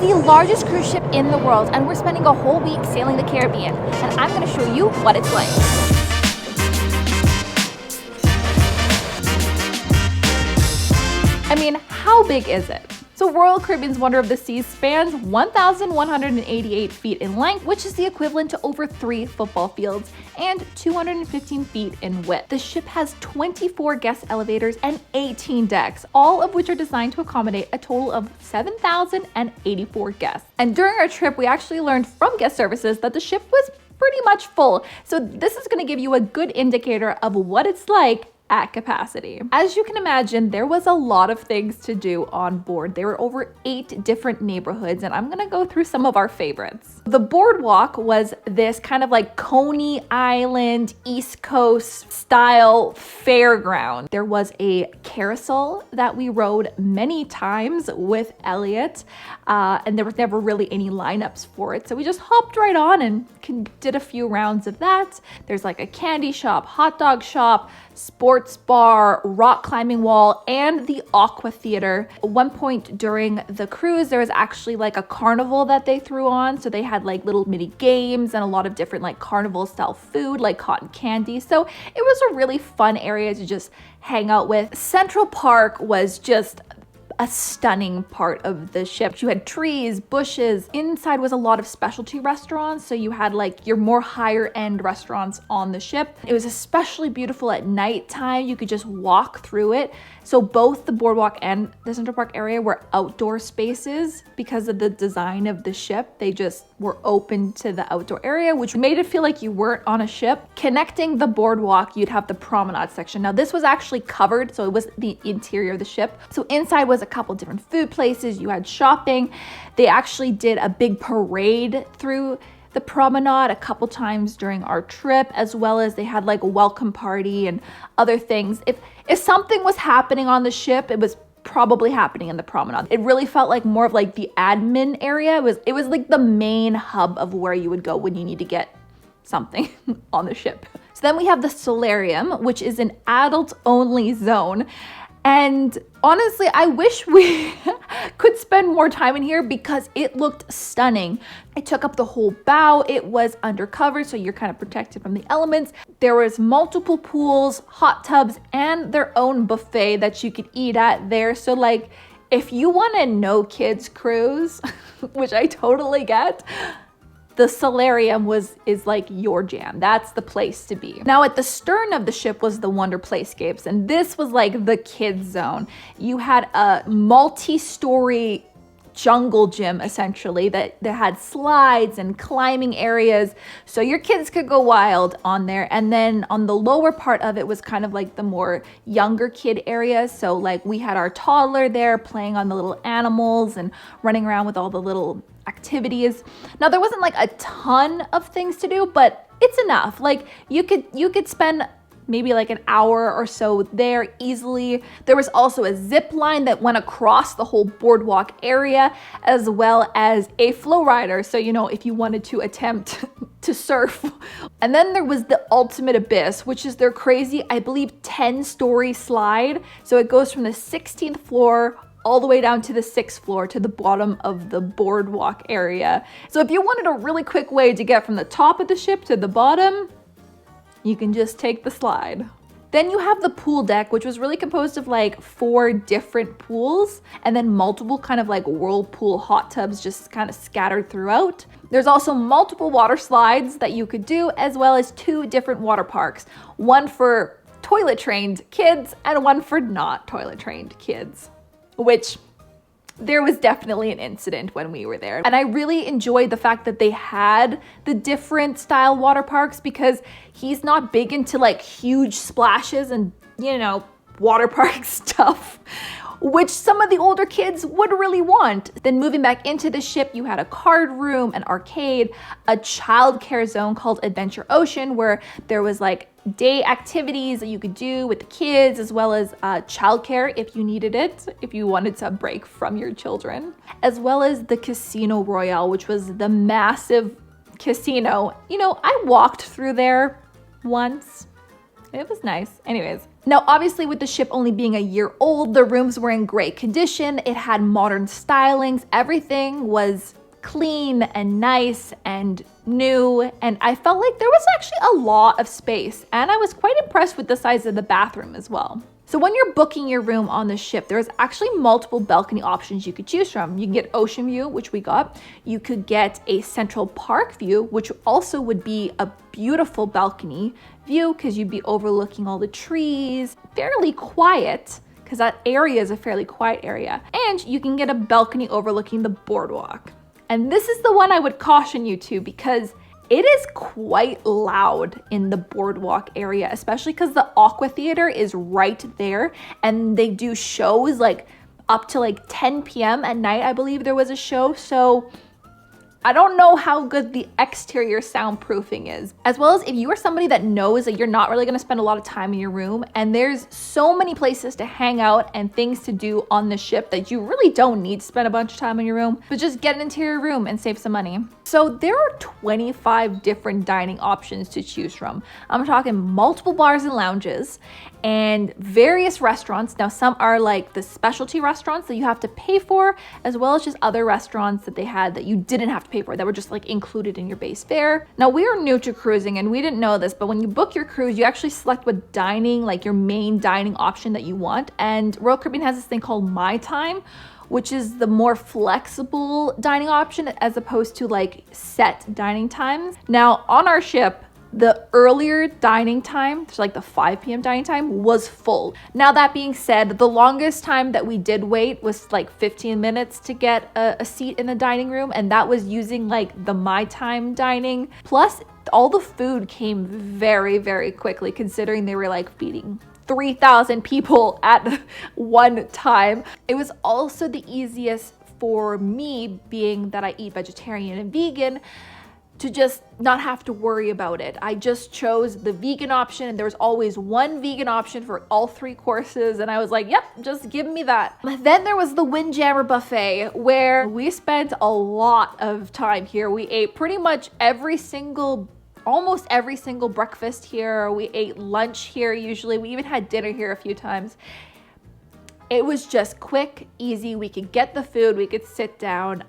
the largest cruise ship in the world, and we're spending a whole week sailing the Caribbean, and I'm going to show you what it's like. I mean, how big is it? So Royal Caribbean's Wonder of the Seas spans 1,188 feet in length, which is the equivalent to over 3 football fields, and 215 feet in width. The ship has 24 guest elevators and 18 decks, all of which are designed to accommodate a total of 7,084 guests. And during our trip, we actually learned from guest services that the ship was pretty much full. So this is going to give you a good indicator of what it's like at capacity. As you can imagine, there was a lot of things to do on board. There were over 8 different neighborhoods, and I'm gonna go through some of our favorites. The Boardwalk was this kind of like Coney Island, East Coast style fairground. There was a carousel that we rode many times with Elliot, and there was never really any lineups for it. So we just hopped right on and did a few rounds of that. There's like a candy shop, hot dog shop, sports bar, rock climbing wall, and the Aqua Theater. At one point during the cruise, there was actually like a carnival that they threw on. So they had like little mini games and a lot of different like carnival style food like cotton candy. So it was a really fun area to just hang out with. Central Park was just a stunning part of the ship. You had trees, bushes. Inside was a lot of specialty restaurants, so you had like your more higher end restaurants on the ship. It was especially beautiful at nighttime. You could just walk through it. So both the Boardwalk and the Central Park area were outdoor spaces because of the design of the ship. They just were open to the outdoor area, which made it feel like you weren't on a ship. Connecting the Boardwalk, you'd have the Promenade section. Now this was actually covered, so it was the interior of the ship. So inside was a couple different food places. You had shopping. They actually did a big parade through the Promenade a couple times during our trip, as well as they had like a welcome party and other things. If something was happening on the ship, it was probably happening in the Promenade. It really felt like more of like the admin area. It was like the main hub of where you would go when you need to get something on the ship. So then we have the Solarium, which is an adult only zone. And honestly, I wish we could spend more time in here because it looked stunning. It took up the whole bow. It was undercover, so you're kind of protected from the elements. There was multiple pools, hot tubs, and their own buffet that you could eat at there. So like, if you want a no kids cruise, which I totally get, the Solarium is like your jam. That's the place to be. Now at the stern of the ship was the Wonder Playscapes, and this was like the kids zone. You had a multi-story jungle gym essentially that had slides and climbing areas, so your kids could go wild on there. And then on the lower part of it was kind of like the more younger kid area. So like we had our toddler there playing on the little animals and running around with all the little activities. Now there wasn't like a ton of things to do, but it's enough. Like you could spend maybe like an hour or so there easily. There was also a zip line that went across the whole Boardwalk area, as well as a flow rider. So, you know, if you wanted to attempt to surf. And then there was the Ultimate Abyss, which is their crazy, I believe, 10-story slide. So it goes from the 16th floor all the way down to the 6th floor to the bottom of the Boardwalk area. So if you wanted a really quick way to get from the top of the ship to the bottom, you can just take the slide. Then you have the pool deck, which was really composed of like 4 different pools and then multiple kind of like whirlpool hot tubs just kind of scattered throughout. There's also multiple water slides that you could do, as well as 2 different water parks, one for toilet trained kids and one for not toilet trained kids, which there was definitely an incident when we were there. And I really enjoyed the fact that they had the different style water parks, because he's not big into like huge splashes and, you know, water park stuff, which some of the older kids would really want. Then moving back into the ship, you had a card room, an arcade, a childcare zone called Adventure Ocean, where there was like day activities that you could do with the kids, as well as childcare if you needed it, if you wanted to break from your children, as well as the Casino Royale, which was the massive casino. You know, I walked through there once. It was nice. Anyways, now obviously with the ship only being a year old, the rooms were in great condition. It had modern stylings. Everything was clean and nice and new, and I felt like there was actually a lot of space, and I was quite impressed with the size of the bathroom as well. So when you're booking your room on the ship, there's actually multiple balcony options you could choose from. You can get ocean view, which we got. You could get a central park view, which also would be a beautiful balcony view because you'd be overlooking all the trees, fairly quiet, because that area is a fairly quiet area. And you can get a balcony overlooking the boardwalk. And this is the one I would caution you to, because it is quite loud in the boardwalk area, especially because the Aqua Theater is right there, and they do shows like up to like 10 p.m. at night. I believe there was a show, so I don't know how good the exterior soundproofing is. As well as if you are somebody that knows that you're not really gonna spend a lot of time in your room, and there's so many places to hang out and things to do on the ship that you really don't need to spend a bunch of time in your room, but just get into your room and save some money. So there are 25 different dining options to choose from. I'm talking multiple bars and lounges and various restaurants. Now some are like the specialty restaurants that you have to pay for, as well as just other restaurants that they had that you didn't have to pay for, that were just like included in your base fare. Now we are new to cruising and we didn't know this, but when you book your cruise, you actually select what dining, like your main dining option that you want. And Royal Caribbean has this thing called My Time, which is the more flexible dining option as opposed to like set dining times. Now on our ship, the earlier dining time, so like the 5 p.m. dining time, was full. Now that being said, the longest time that we did wait was like 15 minutes to get a seat in the dining room, and that was using like the My Time dining. Plus, all the food came very, very quickly, considering they were like feeding 3,000 people at one time. It was also the easiest for me, being that I eat vegetarian and vegan, to just not have to worry about it. I just chose the vegan option, and there was always one vegan option for all 3 courses, and I was like, yep, just give me that. Then there was the Windjammer Buffet, where we spent a lot of time here. We ate pretty much almost every single breakfast here. We ate lunch here usually. We even had dinner here a few times. It was just quick, easy. We could get the food, we could sit down.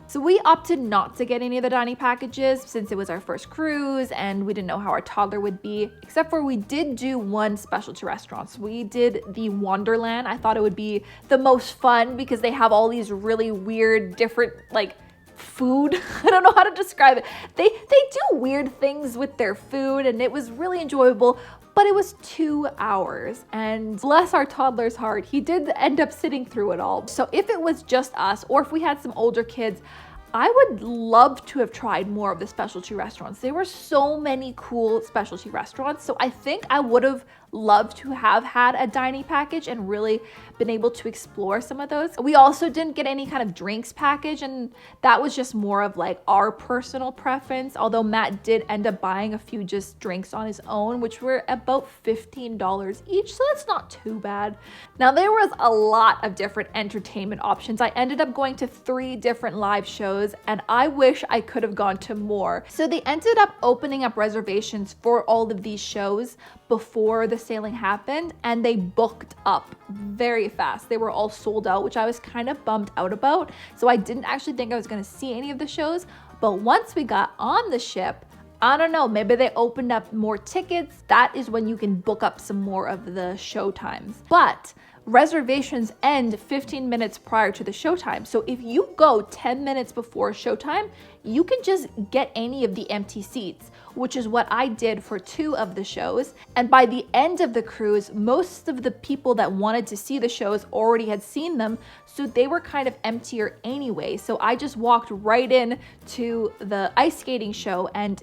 So we opted not to get any of the dining packages since it was our first cruise and we didn't know how our toddler would be, except for we did do one specialty restaurant. So we did the Wonderland. I thought it would be the most fun because they have all these really weird, different, like, food. I don't know how to describe it. They do weird things with their food, and it was really enjoyable, but it was 2 hours, and bless our toddler's heart, he did end up sitting through it all. So if it was just us, or if we had some older kids, I would love to have tried more of the specialty restaurants. There were so many cool specialty restaurants, so I think I would have loved to have had a dining package and really been able to explore some of those. We also didn't get any kind of drinks package, and that was just more of like our personal preference, although Matt did end up buying a few just drinks on his own, which were about $15 each, so that's not too bad. Now there was a lot of different entertainment options. I ended up going to 3 different live shows, and I wish I could have gone to more. So they ended up opening up reservations for all of these shows before the sailing happened, and they booked up very fast. They were all sold out, which I was kind of bummed out about. So I didn't actually think I was going to see any of the shows, but once we got on the ship, I don't know, maybe they opened up more tickets. That is when you can book up some more of the show times. But reservations end 15 minutes prior to the showtime. So if you go 10 minutes before showtime, you can just get any of the empty seats, which is what I did for 2 of the shows. And by the end of the cruise, most of the people that wanted to see the shows already had seen them, so they were kind of emptier anyway. So I just walked right in to the ice skating show and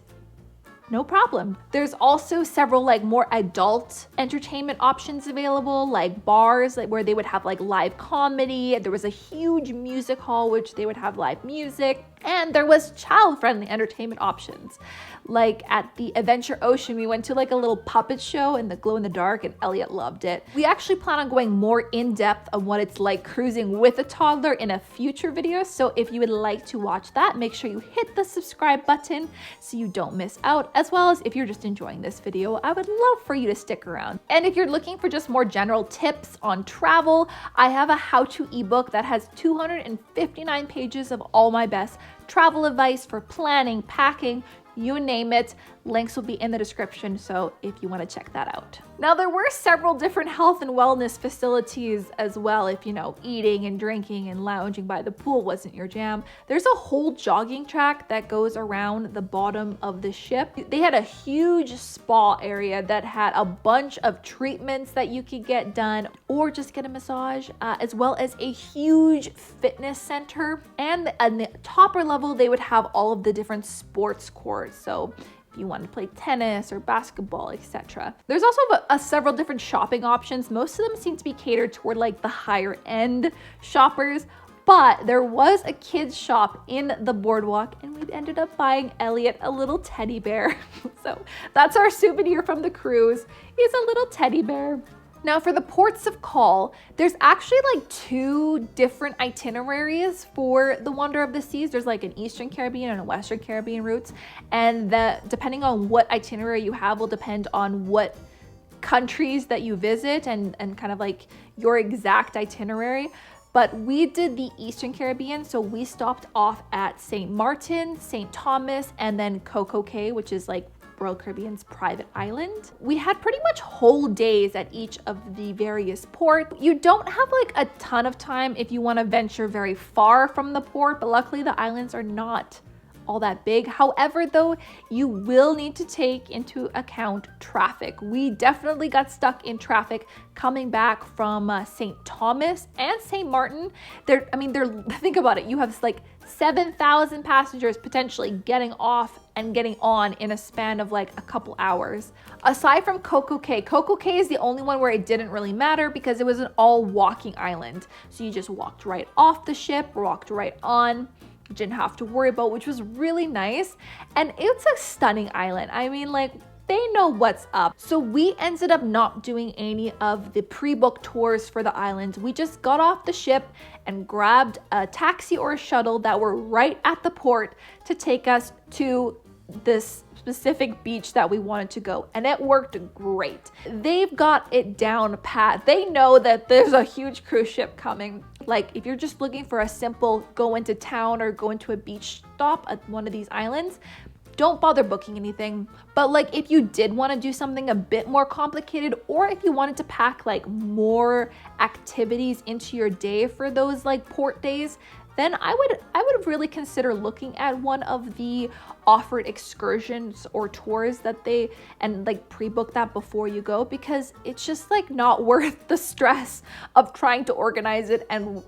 no problem. There's also several like more adult entertainment options available, like bars like where they would have like live comedy. There was a huge music hall which they would have live music, and there was child-friendly entertainment options. Like at the Adventure Ocean, we went to like a little puppet show in the glow in the dark, and Elliot loved it. We actually plan on going more in depth on what it's like cruising with a toddler in a future video. So if you would like to watch that, make sure you hit the subscribe button so you don't miss out as well as if you're just enjoying this video, I would love for you to stick around. And if you're looking for just more general tips on travel, I have a how-to ebook that has 259 pages of all my best travel advice for planning, packing, you name it. Links will be in the description, so if you want to check that out. Now, there were several different health and wellness facilities as well if, eating and drinking and lounging by the pool wasn't your jam. There's a whole jogging track that goes around the bottom of the ship. They had a huge spa area that had a bunch of treatments that you could get done or just get a massage, as well as a huge fitness center. And on the topper level, they would have all of the different sports courts. So if you want to play tennis or basketball, etc. There's also several different shopping options. Most of them seem to be catered toward like the higher end shoppers, but there was a kids shop in the Boardwalk and we ended up buying Elliot a little teddy bear. So that's our souvenir from the cruise, is a little teddy bear. Now for the ports of call, there's actually like 2 different itineraries for the Wonder of the Seas. There's like an Eastern Caribbean and a Western Caribbean routes. And depending on what itinerary you have will depend on what countries that you visit and kind of like your exact itinerary. But we did the Eastern Caribbean, so we stopped off at St. Martin, St. Thomas, and then Coco Cay, which is like Royal Caribbean's private island. We had pretty much whole days at each of the various ports. You don't have like a ton of time if you want to venture very far from the port, but luckily the islands are not all that big. However, though, you will need to take into account traffic. We definitely got stuck in traffic coming back from St. Thomas and St. Martin. Think about it. You have like 7,000 passengers potentially getting off and getting on in a span of like a couple hours. Aside from Coco Cay is the only one where it didn't really matter because it was an all walking island. So you just walked right off the ship, walked right on. Didn't have to worry about, which was really nice. And it's a stunning island. I mean, like, they know what's up. So we ended up not doing any of the pre-booked tours for the islands. We just got off the ship and grabbed a taxi or a shuttle that were right at the port to take us to this specific beach that we wanted to go, and it worked great. They've got it down pat. They know that there's a huge cruise ship coming. Like if you're just looking for a simple go into town or go into a beach stop at one of these islands, don't bother booking anything. But like if you did want to do something a bit more complicated, or if you wanted to pack like more activities into your day for those like port days, then I would really consider looking at one of the offered excursions or tours that and like pre-book that before you go, because it's just like not worth the stress of trying to organize it and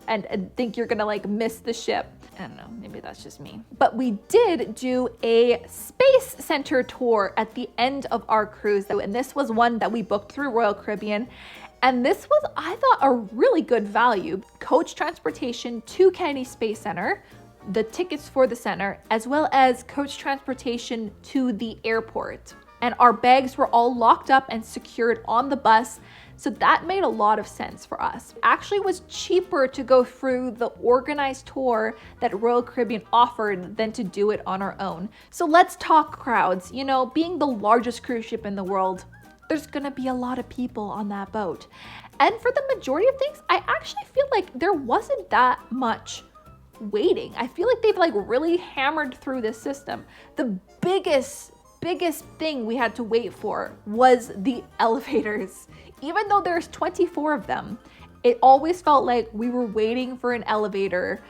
think you're gonna like miss the ship. I don't know, maybe that's just me. But we did do a space center tour at the end of our cruise, and this was one that we booked through Royal Caribbean. And this was, I thought, a really good value. Coach transportation to Kennedy Space Center, the tickets for the center, as well as coach transportation to the airport. And our bags were all locked up and secured on the bus. So that made a lot of sense for us. Actually, it was cheaper to go through the organized tour that Royal Caribbean offered than to do it on our own. So let's talk crowds. Being the largest cruise ship in the world, there's gonna be a lot of people on that boat. And for the majority of things, I actually feel like there wasn't that much waiting. I feel like they've like really hammered through this system. The biggest thing we had to wait for was the elevators. Even though there's 24 of them, it always felt like we were waiting for an elevator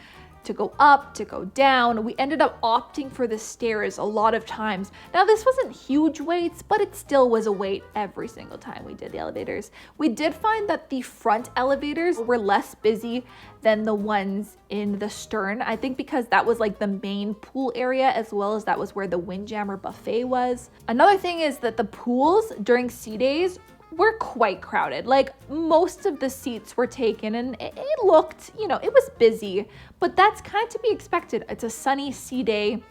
to go up, to go down. We ended up opting for the stairs a lot of times. Now, this wasn't huge waits, but it still was a wait every single time we did the elevators. We did find that the front elevators were less busy than the ones in the stern. I think because that was like the main pool area, as well as that was where the Windjammer buffet was. Another thing is that the pools during sea days were quite crowded. Like most of the seats were taken, and it looked, it was busy, but that's kind of to be expected. It's a sunny sea day.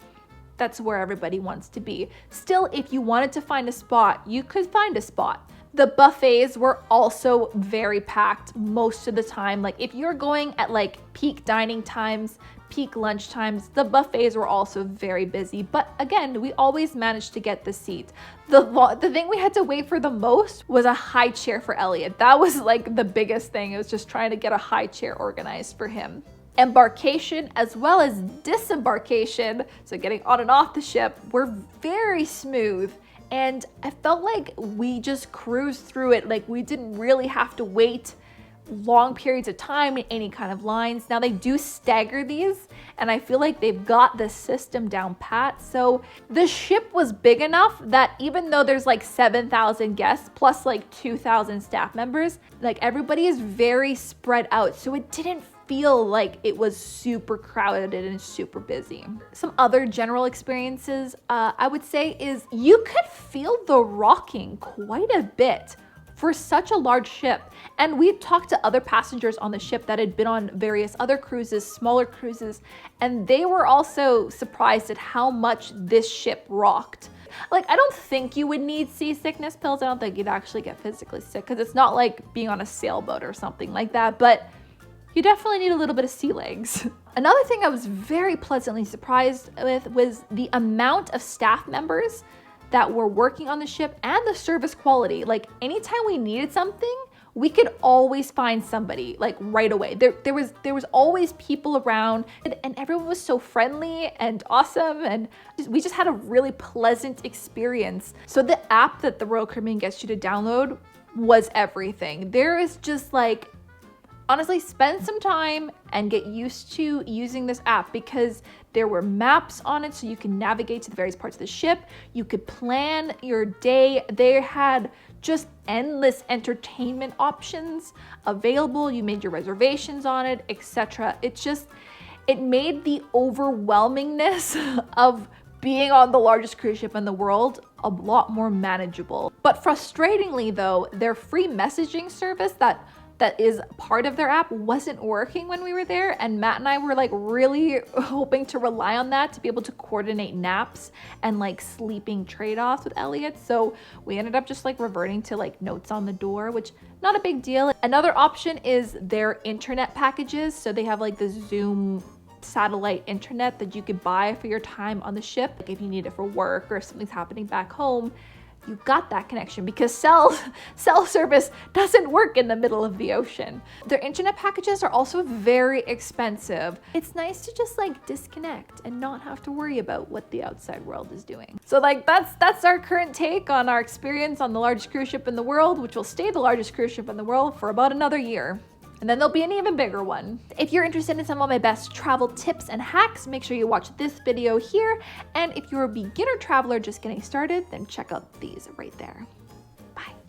That's where everybody wants to be. Still, if you wanted to find a spot, you could find a spot. The buffets were also very packed most of the time. Like if you're going at like peak dining times, peak lunch times, the buffets were also very busy. But again, we always managed to get the seat. The thing we had to wait for the most was a high chair for Elliot. That was like the biggest thing. It was just trying to get a high chair organized for him. Embarkation as well as disembarkation, so getting on and off the ship, were very smooth. And I felt like we just cruised through it. Like we didn't really have to wait long periods of time in any kind of lines. Now they do stagger these, and I feel like they've got the system down pat. So the ship was big enough that even though there's like 7,000 guests plus like 2,000 staff members, like everybody is very spread out. So it didn't feel like it was super crowded and super busy. Some other general experiences I would say is you could feel the rocking quite a bit for such a large ship. And we talked to other passengers on the ship that had been on various other cruises, smaller cruises, and they were also surprised at how much this ship rocked. Like, I don't think you would need seasickness pills. I don't think you'd actually get physically sick because it's not like being on a sailboat or something like that, but you definitely need a little bit of sea legs. Another thing I was very pleasantly surprised with was the amount of staff members that were working on the ship and the service quality. Like anytime we needed something, we could always find somebody like right away. There was always people around, and everyone was so friendly and awesome, and we just had a really pleasant experience. So the app that the Royal Caribbean gets you to download was everything. There is just like, honestly, spend some time and get used to using this app because there were maps on it so you can navigate to the various parts of the ship. You could plan your day. They had just endless entertainment options available. You made your reservations on it, etc. It made the overwhelmingness of being on the largest cruise ship in the world a lot more manageable. But frustratingly though, their free messaging service that is part of their app wasn't working when we were there, and Matt and I were like really hoping to rely on that to be able to coordinate naps and like sleeping trade-offs with Elliot. So we ended up just like reverting to like notes on the door, which not a big deal. Another option is their internet packages. So they have like the Zoom satellite internet that you could buy for your time on the ship. Like if you need it for work or if something's happening back home, you got that connection because cell service doesn't work in the middle of the ocean. Their internet packages are also very expensive. It's nice to just like disconnect and not have to worry about what the outside world is doing. So like that's our current take on our experience on the largest cruise ship in the world, which will stay the largest cruise ship in the world for about another year. And then there'll be an even bigger one. If you're interested in some of my best travel tips and hacks, make sure you watch this video here. And if you're a beginner traveler just getting started, then check out these right there.